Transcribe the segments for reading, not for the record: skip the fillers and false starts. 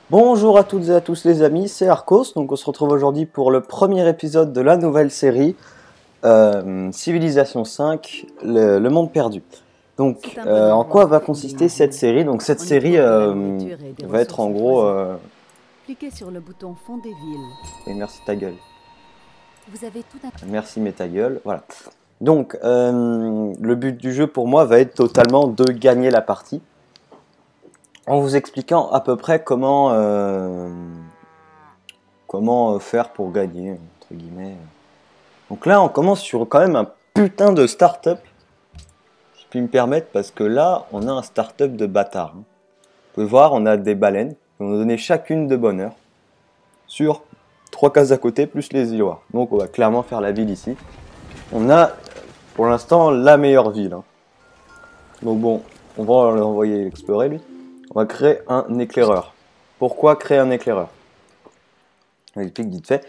Bonjour à toutes et à tous les amis, c'est Arcos, donc on se retrouve aujourd'hui pour le premier épisode de la nouvelle série Civilisation 5, le monde perdu. Donc en quoi va consister cette série? Donc cette série va être en gros... Cliquez sur le bouton fond des villes. Oui, merci ta gueule. Vous avez tout un... Merci mais ta gueule, voilà. Donc le but du jeu pour moi va être totalement de gagner la partie. En vous expliquant à peu près comment faire pour gagner, entre guillemets. Donc là, on commence sur quand même un putain de start-up, si je puis me permettre, parce que là, on a un start-up de bâtard. Vous pouvez voir, on a des baleines, qui vont nous donner chacune de bonheur, sur 3 cases à côté, plus les îlots. Donc on va clairement faire la ville ici. On a, pour l'instant, la meilleure ville. Donc bon, on va l'envoyer explorer, lui. On va créer un éclaireur. Pourquoi créer un éclaireur? Je l'explique vite fait.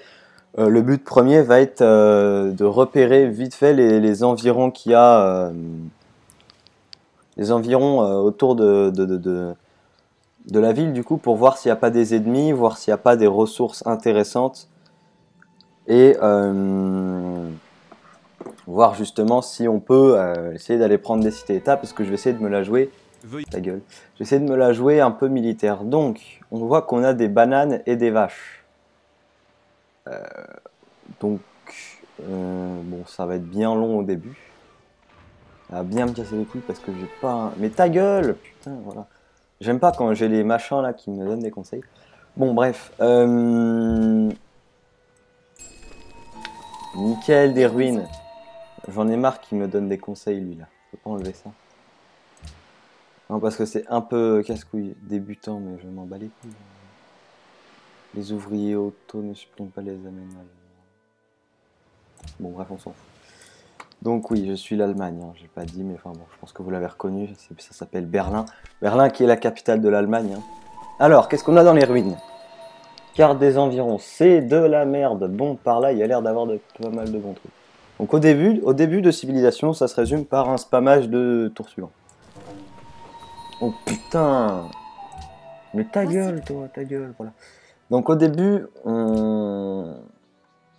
Le but premier va être de repérer vite fait les environs qu'il y a, les environs autour de la ville, du coup, pour voir s'il n'y a pas des ennemis, voir s'il n'y a pas des ressources intéressantes, et voir justement si on peut essayer d'aller prendre des cités-états, parce que je vais essayer de me la jouer, ta gueule, je vais essayer de me la jouer un peu militaire. Donc, on voit qu'on a des bananes et des vaches. Donc, bon, ça va être bien long au début. Ça va bien me casser les couilles parce que j'ai pas un... Mais ta gueule! Putain, voilà. J'aime pas quand j'ai les machins là qui me donnent des conseils. Bon, bref. Nickel des ruines. J'en ai marre qu'il me donne des conseils, lui, là. Je peux pas enlever ça. Non, parce que c'est un peu casse-couille. Débutant, mais je m'en bats les couilles. Les ouvriers auto ne suppriment pas les aménagements. Bon, bref, on s'en fout. Donc oui, je suis l'Allemagne, hein, j'ai pas dit, mais enfin bon, je pense que vous l'avez reconnu, ça s'appelle Berlin. Berlin qui est la capitale de l'Allemagne. Hein. Alors, qu'est-ce qu'on a dans les ruines? Carte des environs, c'est de la merde. Bon, par là, il y a l'air d'avoir pas mal de bons trucs. Donc au début de Civilisation, ça se résume par un spammage de tour suivant. Oh putain! Mais ta gueule, toi, ta gueule, voilà. Donc au début,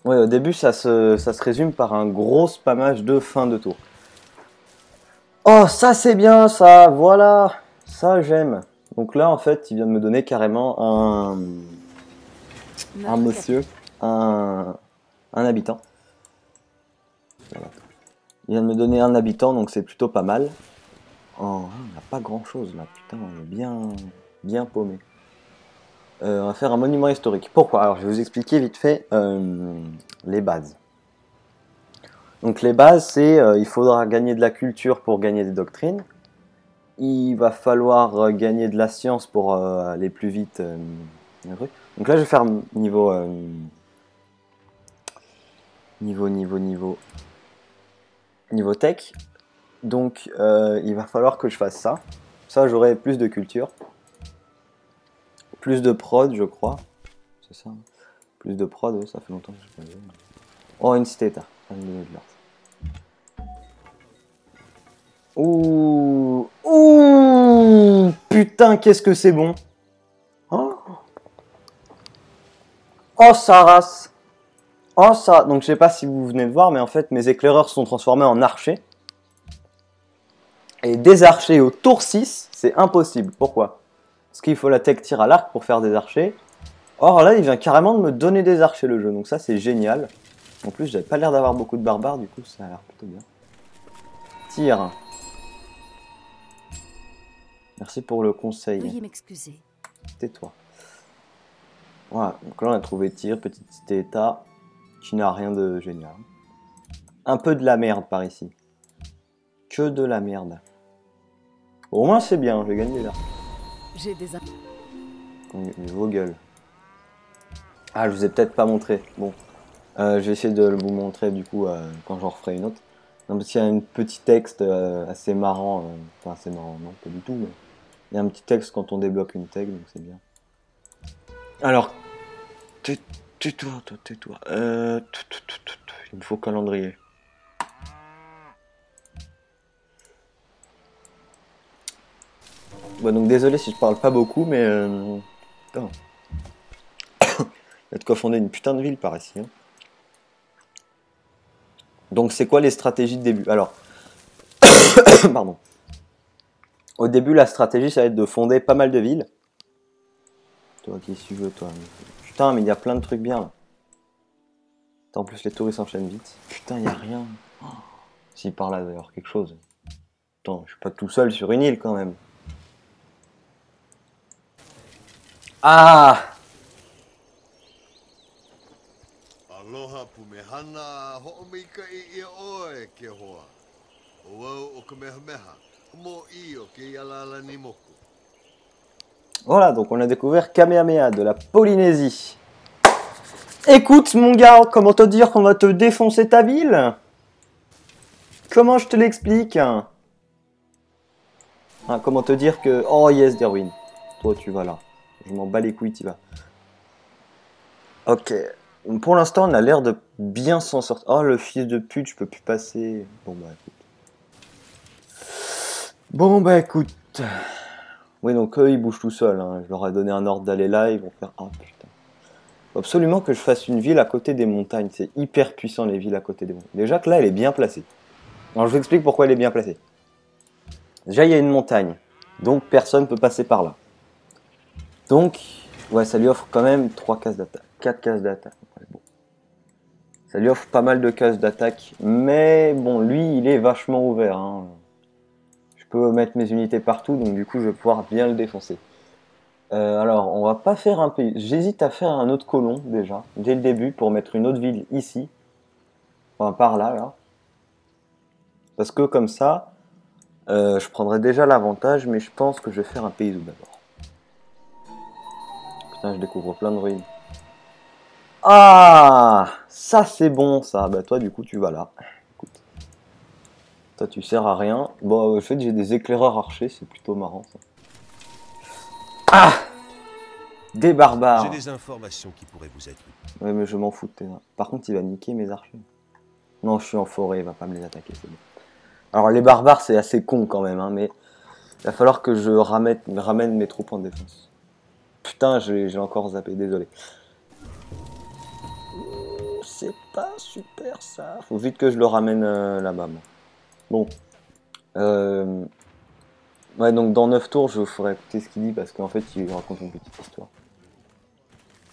ouais, au début, ça se résume par un gros spammage de fin de tour. Oh, ça c'est bien, ça, voilà, ça j'aime. Donc là, en fait, il vient de me donner carrément un monsieur, un habitant. Voilà. Il vient de me donner un habitant, donc c'est plutôt pas mal. Oh, il n'y a pas grand chose là, putain, on est bien paumé. On va faire un monument historique. Pourquoi? Alors, je vais vous expliquer vite fait les bases. Donc les bases, c'est il faudra gagner de la culture pour gagner des doctrines. Il va falloir gagner de la science pour aller plus vite. Donc là, je vais faire niveau tech. Donc il va falloir que je fasse ça. Ça, j'aurai plus de culture. Plus de prod, je crois. C'est ça. Plus de prod, ouais, ça fait longtemps que je n'ai pas vu. Oh, une cité. Ouh, ouh, putain, qu'est-ce que c'est bon. Oh, oh sa race. Oh ça. Donc je sais pas si vous venez de voir, mais en fait mes éclaireurs sont transformés en archers. Et des archers au tour 6, c'est impossible. Pourquoi? Parce qu'il faut la tech tir à l'arc pour faire des archers. Or là, il vient carrément de me donner des archers le jeu, donc ça c'est génial. En plus, j'avais pas l'air d'avoir beaucoup de barbares, du coup ça a l'air plutôt bien. Tir. Merci pour le conseil. Veuillez m'excuser. Tais-toi. Voilà, donc là on a trouvé tir, petite cité état, qui n'a rien de génial. Un peu de la merde par ici. Que de la merde. Au moins c'est bien, j'ai gagné là. J'ai des... Mais vos gueules. Ah, je vous ai peut-être pas montré. Bon, je vais essayer de vous montrer du coup quand j'en referai une autre. Non, parce qu'il y a un petit texte assez marrant. Enfin, assez marrant, non, pas du tout. Mais il y a un petit texte quand on débloque une tech, donc c'est bien. Alors, tais-toi, toi, tais-toi. Il me faut calendrier. Bon, donc désolé si je parle pas beaucoup, mais... Putain. Il y a de quoi fonder une putain de ville par ici. Hein. Donc c'est quoi les stratégies de début? Alors, pardon. Au début, la stratégie, ça va être de fonder pas mal de villes. Toi, qu'est-ce que tu veux, toi? Putain, mais il y a plein de trucs bien, là. En plus, les touristes s'enchaînent vite. Putain, il y a rien. Oh, si, par là, d'ailleurs, quelque chose. Attends, je suis pas tout seul sur une île, quand même. Ah! Aloha pumehana ho'omika I oe ke hoa. O wau o kamehameha. Mo I o ke yalala ni moku. Voilà, donc on a découvert Kamehameha de la Polynésie. Écoute, mon gars, comment te dire qu'on va te défoncer ta ville? Comment je te l'explique? Hein, comment te dire que... Oh yes, des ruines. Toi, tu vas là. Je m'en bats les couilles, tu vas. Ok. Pour l'instant, on a l'air de bien s'en sortir. Oh, le fils de pute, je peux plus passer. Bon, bah, écoute. Bon, bah, écoute. Oui, donc eux, ils bougent tout seuls. Hein. Je leur ai donné un ordre d'aller là, ils vont faire... Ah, putain. Faut absolument que je fasse une ville à côté des montagnes. C'est hyper puissant, les villes à côté des montagnes. Déjà que là, elle est bien placée. Alors, je vous explique pourquoi elle est bien placée. Déjà, il y a une montagne. Donc, personne ne peut passer par là. Donc, ouais, ça lui offre quand même 3 cases d'attaque. 4 cases d'attaque. Ouais, bon. Ça lui offre pas mal de cases d'attaque. Mais, bon, lui, il est vachement ouvert. Hein. Je peux mettre mes unités partout. Donc, du coup, je vais pouvoir bien le défoncer. Alors, on va pas faire un pays. J'hésite à faire un autre colon, déjà. Dès le début, pour mettre une autre ville ici. Enfin, par là, là. Parce que, comme ça... je prendrai déjà l'avantage, mais je pense que je vais faire un paysou d'abord. Putain, je découvre plein de ruines. Ah, ça c'est bon ça. Bah toi du coup tu vas là. Écoute. Toi tu sers à rien. Bon, en fait j'ai des éclaireurs archers, c'est plutôt marrant ça. Ah, des barbares. J'ai des informations qui pourraient vous être utiles. Ouais mais je m'en fous de tes... Par contre il va niquer mes archers. Non, je suis en forêt, il va pas me les attaquer, c'est bon. Alors les barbares c'est assez con quand même, hein, mais il va falloir que je ramène mes troupes en défense. Putain, j'ai encore zappé, désolé. C'est pas super ça. Faut vite que je le ramène là-bas. Bon. Ouais, donc dans 9 tours, je ferai écouter ce qu'il dit parce qu'en fait, il raconte une petite histoire.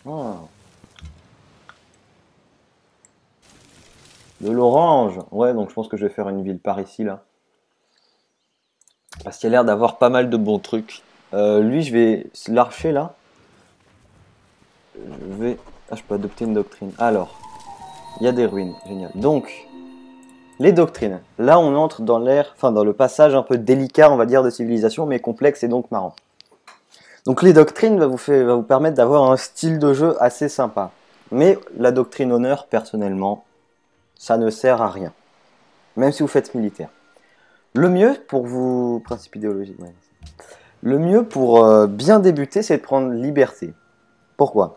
Ah. De l'orange. Ouais, donc je pense que je vais faire une ville par ici, là. Parce qu'il a l'air d'avoir pas mal de bons trucs. Lui, je vais... L'archer, là. Je vais... Ah, je peux adopter une doctrine. Alors, il y a des ruines. Génial. Donc, les doctrines. Là, on entre dans l'ère... Enfin, dans le passage un peu délicat, on va dire, de civilisation, mais complexe et donc marrant. Donc, les doctrines va vous permettre d'avoir un style de jeu assez sympa. Mais la doctrine honneur, personnellement, ça ne sert à rien. Même si vous faites militaire. Le mieux pour vous... Principe idéologique, ouais. Le mieux pour bien débuter, c'est de prendre liberté. Pourquoi ?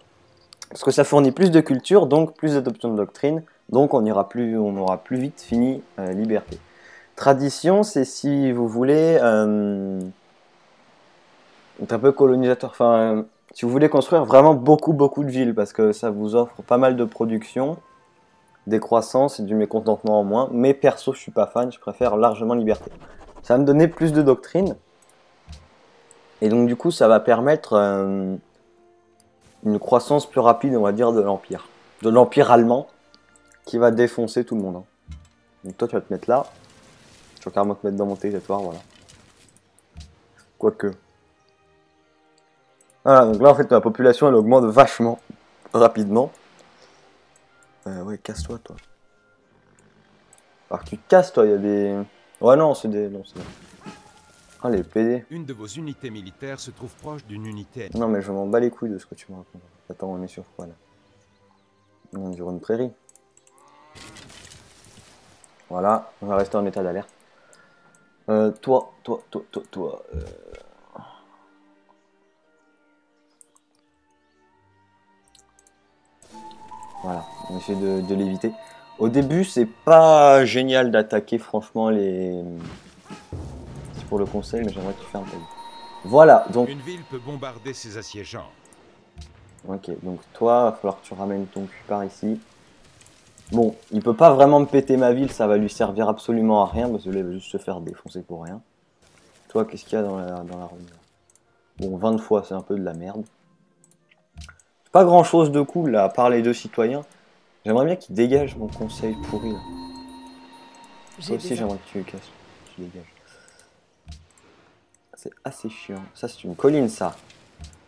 Parce que ça fournit plus de culture, donc plus d'adoption de doctrine, donc on aura plus vite fini liberté. Tradition, c'est si vous voulez être un peu colonisateur, enfin si vous voulez construire vraiment beaucoup de villes, parce que ça vous offre pas mal de production, des croissances et du mécontentement en moins, mais perso je suis pas fan, je préfère largement liberté. Ça va me donner plus de doctrine, et donc du coup ça va permettre... une croissance plus rapide, on va dire, de l'Empire allemand, qui va défoncer tout le monde. Hein. Donc toi, tu vas te mettre là. Je vais carrément te mettre dans mon territoire, voilà. Quoique. Voilà, donc là, en fait, ma population, elle augmente vachement, rapidement. Ouais, casse-toi, toi. Alors que tu te casses, toi, il y a des... Ouais, non, c'est des... Non, c'est... Ah, les PD. Une de vos unités militaires se trouve proche d'une unité ennemie. Non, mais je m'en bats les couilles de ce que tu me racontes. Attends, on est sur quoi, là? On est sur une prairie. Voilà, on va rester en état d'alerte. Toi. Voilà, on essaie de l'éviter. Au début, c'est pas génial d'attaquer, franchement, les... C'est pour le conseil, mais j'aimerais que tu fasses un peu. Voilà, donc... Une ville peut bombarder ses assiégeants. Ok, donc toi, il va falloir que tu ramènes ton cul par ici. Bon, il peut pas vraiment me péter ma ville, ça va lui servir absolument à rien, parce que là, il va juste se faire défoncer pour rien. Toi, qu'est-ce qu'il y a dans la rue là? Bon, 20 fois, c'est un peu de la merde. Pas grand-chose de cool, là, à part les deux citoyens. J'aimerais bien qu'ils dégagent mon conseil pourri, là. Toi J'ai aussi, des... j'aimerais que tu casses. Tu dégages. C'est assez chiant. Ça, c'est une colline, ça.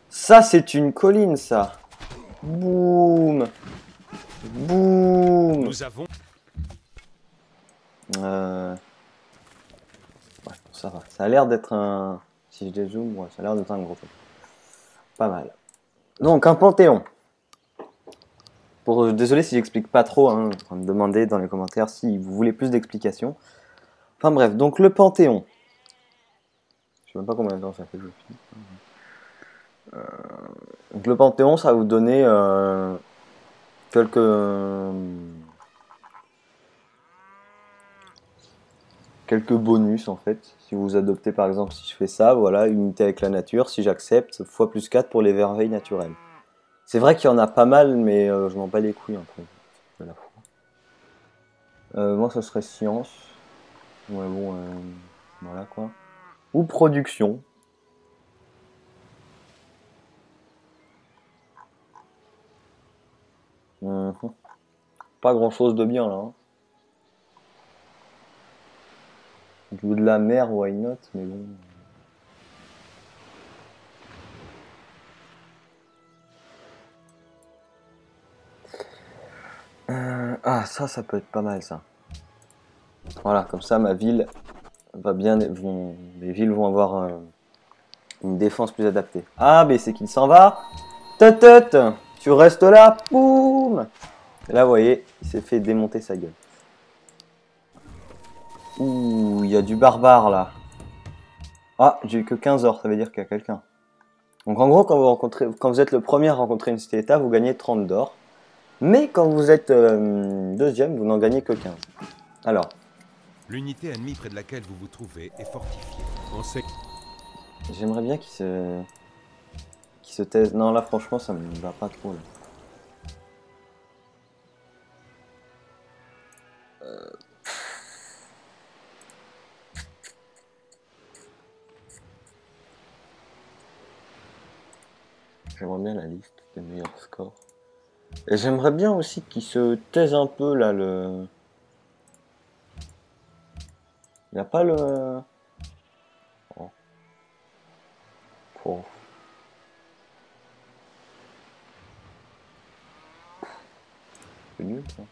Ça, c'est une colline, ça. Boum. Boum. Nous avons... Ouais, ça va. Ça a l'air d'être un... Si je dézoome, ouais, ça a l'air d'être un gros truc. Pas mal. Donc, un panthéon. Désolé si j'explique pas trop, hein. Vous me demandez dans les commentaires si vous voulez plus d'explications. Enfin bref, donc le panthéon. Je sais même pas combien de temps ça fait que je finis. Donc le panthéon, ça va vous donner quelques... quelques bonus en fait. Si vous adoptez par exemple, si je fais ça, voilà, unité avec la nature, si j'accepte, x+4 pour les merveilles naturelles. C'est vrai qu'il y en a pas mal, mais je m'en bats les couilles un peu. De la foi. Moi, ça serait science. Ouais, bon, voilà quoi. Ou production. Mhm. Pas grand chose de bien là. Hein. Du coup, de la mer, why not, mais bon. Ah, ça peut être pas mal ça. Voilà, comme ça ma ville va bien. Les villes vont avoir une défense plus adaptée. Ah, mais c'est qu'il s'en va. Tut, tu restes là. Boum. Et là, vous voyez, il s'est fait démonter sa gueule. Ouh, il y a du barbare là. Ah, j'ai eu que 15 heures, ça veut dire qu'il y a quelqu'un. Donc en gros, quand vous êtes le premier à rencontrer une cité-état, vous gagnez 30 d'or. Mais quand vous êtes deuxième, vous n'en gagnez que 15. Alors, L'unité ennemie près de laquelle vous vous trouvez est fortifiée. On sait... j'aimerais bien qu'il se taise. Non, là, franchement, ça me va pas trop. Là. J'aimerais bien la liste des meilleurs scores. Et j'aimerais bien aussi qu'il se taise un peu, là, le... Il n'y a pas le... Oh. Oh. C'est nul, ça.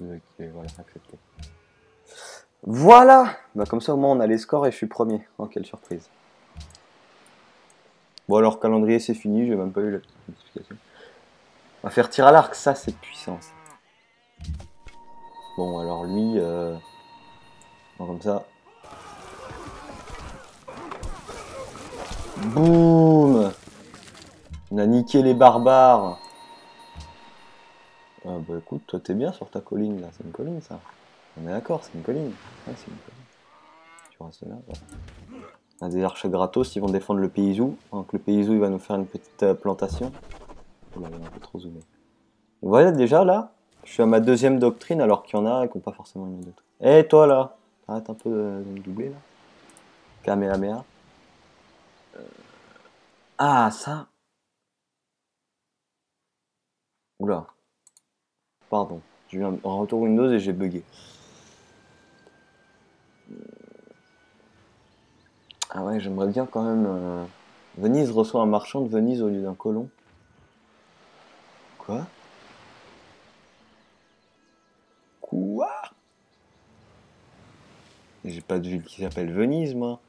Ok, voilà, accepté. Voilà. Bah comme ça au moins on a les scores et je suis premier. Oh quelle surprise. Bon alors calendrier c'est fini, j'ai même pas eu la petite notification. On va faire tir à l'arc, ça c'est puissant. Ça. Bon alors lui, bon, comme ça. Boum. On a niqué les barbares. Ah bah écoute, toi t'es bien sur ta colline là, c'est une colline ça. On est d'accord, c'est une colline. Ouais, c'est une colline. Tu restes là, voilà. On a des archers gratos, ils vont défendre le paysou. Donc le paysou il va nous faire une petite plantation. Oh là, il est un peu trop zoomé. Vous voyez déjà là, je suis à ma deuxième doctrine alors qu'il y en a qui n'ont pas forcément une doctrine. Eh toi là, arrête un peu de me doubler là. Kamehameha. Ah ça. Oula. Pardon. J'ai eu un retour Windows et j'ai bugué. Ah ouais, j'aimerais bien quand même... Venise reçoit un marchand de Venise au lieu d'un colon. Quoi? Quoi? J'ai pas de ville qui s'appelle Venise, moi.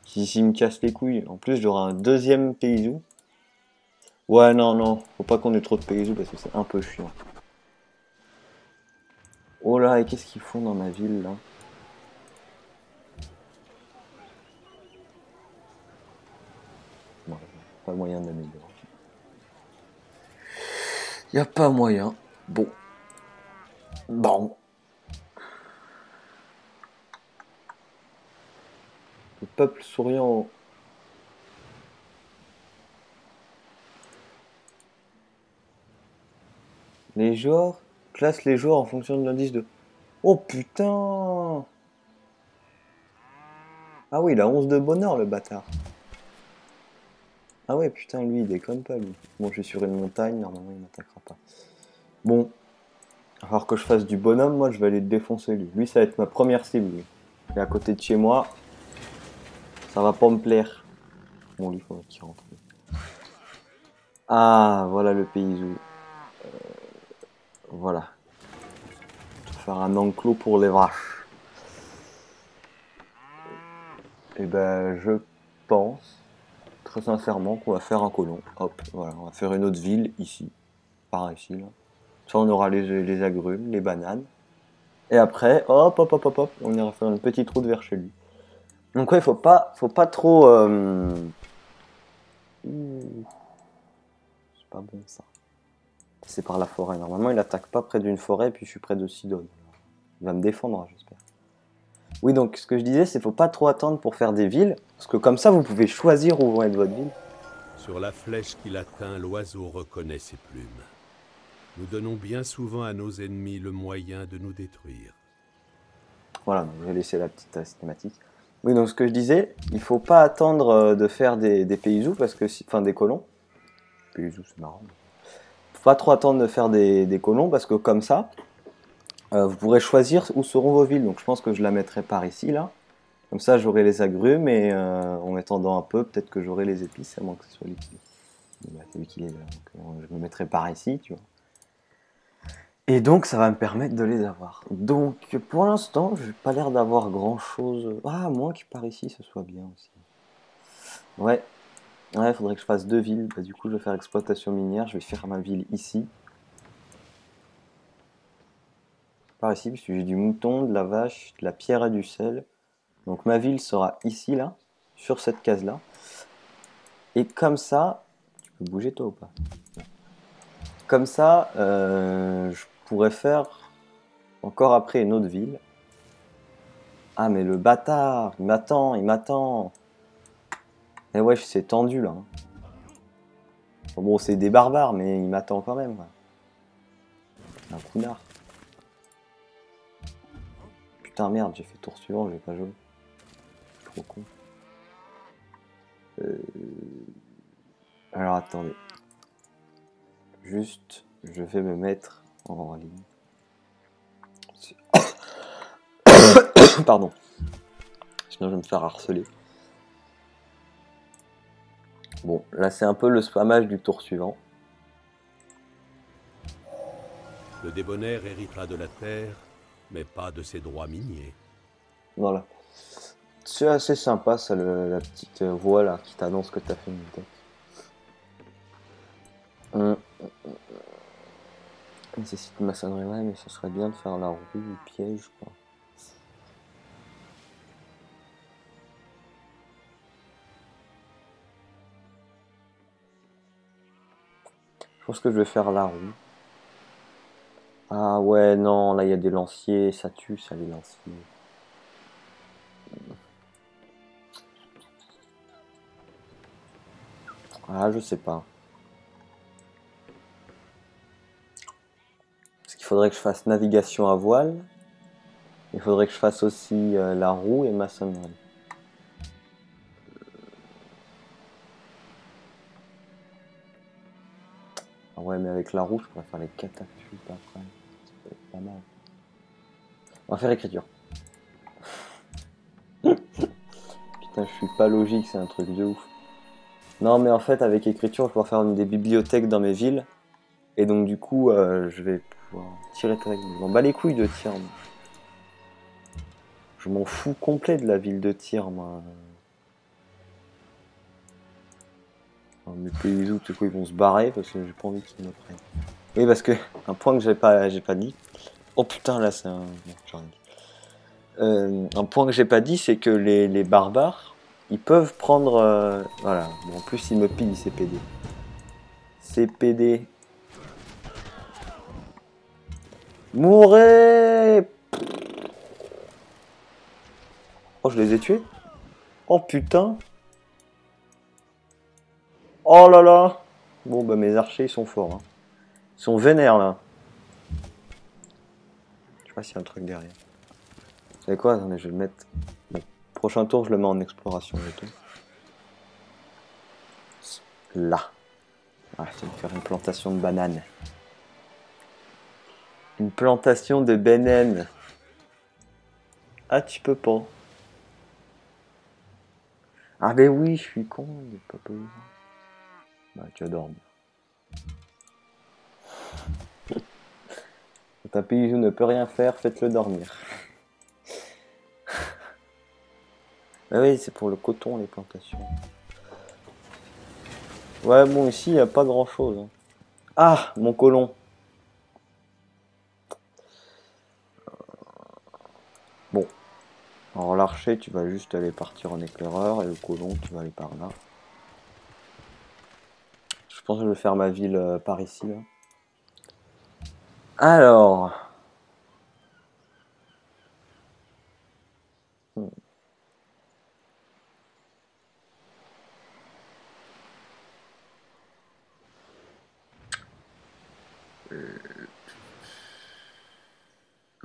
S'il me casse les couilles. En plus, j'aurai un deuxième paysou. Ouais, non, non. Faut pas qu'on ait trop de paysous parce que c'est un peu chiant. Oh là, et qu'est-ce qu'ils font dans ma ville, là? Bon, pas moyen d'améliorer. Y a pas moyen. Bon. Bon. Le peuple souriant. Les joueurs classent les joueurs en fonction de l'indice de... Oh putain! Ah oui, il a 11 de bonheur, le bâtard. Ah ouais, putain, lui, il déconne pas, lui. Bon, je suis sur une montagne, normalement, il m'attaquera pas. Bon. Alors que je fasse du bonhomme, moi, je vais aller le défoncer, lui. Lui, ça va être ma première cible, lui. Il est à côté de chez moi. Ça va pas me plaire. Bon, lui, il faudrait qu'il rentre. Ah, voilà le paysou. Voilà. Je vais faire un enclos pour les vaches. Et ben, je pense, très sincèrement, qu'on va faire un colon. Hop, voilà, on va faire une autre ville, ici. Par ici, là. Ça, on aura les agrumes, les bananes. Et après, hop, hop, hop, hop, hop, on ira faire une petite route vers chez lui. Donc ouais, faut pas trop... C'est pas bon, ça. C'est par la forêt. Normalement, il attaque pas près d'une forêt, puis je suis près de Sidon. Il va me défendre, j'espère. Oui, donc ce que je disais, c'est faut pas trop attendre pour faire des villes, parce que comme ça, vous pouvez choisir où va être votre ville. Sur la flèche qu'il atteint, l'oiseau reconnaît ses plumes. Nous donnons bien souvent à nos ennemis le moyen de nous détruire. Voilà, donc je vais laisser la petite cinématique. Oui, donc ce que je disais, il faut pas attendre de faire des paysous, parce que enfin des colons. Paysous, c'est marrant. Faut pas trop attendre de faire des colons, parce que comme ça, vous pourrez choisir où seront vos villes. Donc je pense que je la mettrai par ici, là. Comme ça, j'aurai les agrumes, et en attendant un peu, peut-être que j'aurai les épices, à moins que ce soit liquide. Bah, c'est lui qui est là, donc je me mettrai par ici, tu vois. Et donc, ça va me permettre de les avoir. Donc, pour l'instant, j'ai pas l'air d'avoir grand-chose. Ah, à moins que par ici, ce soit bien aussi. Ouais, ouais, faudrait que je fasse deux villes. Bah, du coup, je vais faire exploitation minière. Je vais faire ma ville ici. Par ici, puisque j'ai du mouton, de la vache, de la pierre et du sel. Donc, ma ville sera ici, là, sur cette case-là. Et comme ça, tu peux bouger toi ou pas? Comme ça, je pourrais faire encore après une autre ville. Ah mais le bâtard, il m'attend, il m'attend. Eh ouais, c'est tendu là. Bon, c'est des barbares, mais il m'attend quand même. Un counard. Putain merde, j'ai fait tour suivant, j'ai pas joué. Trop con. Alors attendez. Juste, je vais me mettre en ligne. Pardon. Sinon je vais me faire harceler. Bon, là c'est un peu le spammage du tour suivant. Le débonnaire héritera de la terre, mais pas de ses droits miniers. Voilà. C'est assez sympa ça, la petite voix là qui t'annonce que t'as fait une tête. Nécessite maçonnerie, ouais, mais ce serait bien de faire la roue ou piège quoi. Je pense que je vais faire la roue. Ah ouais, non, là il y a des lanciers, ça tue ça les lanciers. Ah, je sais pas. Parce qu'il faudrait que je fasse navigation à voile. Il faudrait que je fasse aussi la roue et maçonnerie. Ah ouais, mais avec la roue, je pourrais faire les catapultes après. Ça peut être pas mal. On va faire écriture. Putain, je suis pas logique, c'est un truc de ouf. Non, mais en fait, avec écriture, je vais pouvoir faire des bibliothèques dans mes villes. Et donc, du coup, je vais pouvoir tirer très vite. Je m'en bats les couilles de tir, moi. Je m'en fous complet de la ville de tir, moi. Enfin, mes paysous, tu sais quoi, ils vont se barrer parce que j'ai pas envie qu'ils me prennent. Oui, parce que un point que j'ai pas dit. Oh putain, là, c'est un. Bon, j'en ai dit. Un point que j'ai pas dit, c'est que les barbares, ils peuvent prendre. Voilà. Bon, en plus, ils me pillent, ces PD. Ces PD. Mourez! Oh, je les ai tués? Oh putain. Oh là là. Bon bah mes archers ils sont forts. Hein. Ils sont vénères là. Je sais pas s'il y a un truc derrière. Vous savez quoi? Attendez, je vais le mettre. Bon, prochain tour je le mets en exploration et tout. Là. Ah, je vais me faire une plantation de bananes. Une plantation de bananes. Ah tu peux pas. Ah ben oui, je suis con, j'ai pas pu. Bah tu vas dormir. Quand un paysan ne peut rien faire, faites-le dormir. Ah oui, c'est pour le coton, les plantations. Ouais, bon, ici, il n'y a pas grand-chose. Hein. Ah, mon colon. Bon. Alors l'archer, tu vas juste aller partir en éclaireur, et le colon, tu vas aller par là. Je pense que je vais faire ma ville par ici, là. Alors...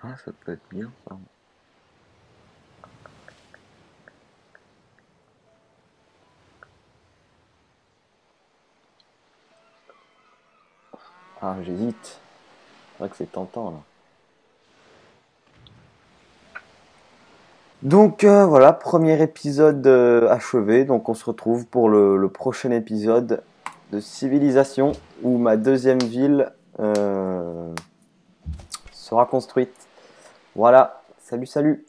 Ah, ça peut être bien, ça. Ah, j'hésite. C'est vrai que c'est tentant, là. Donc voilà, premier épisode achevé. Donc on se retrouve pour le prochain épisode de Civilisation, où ma deuxième ville sera construite. Voilà, salut salut.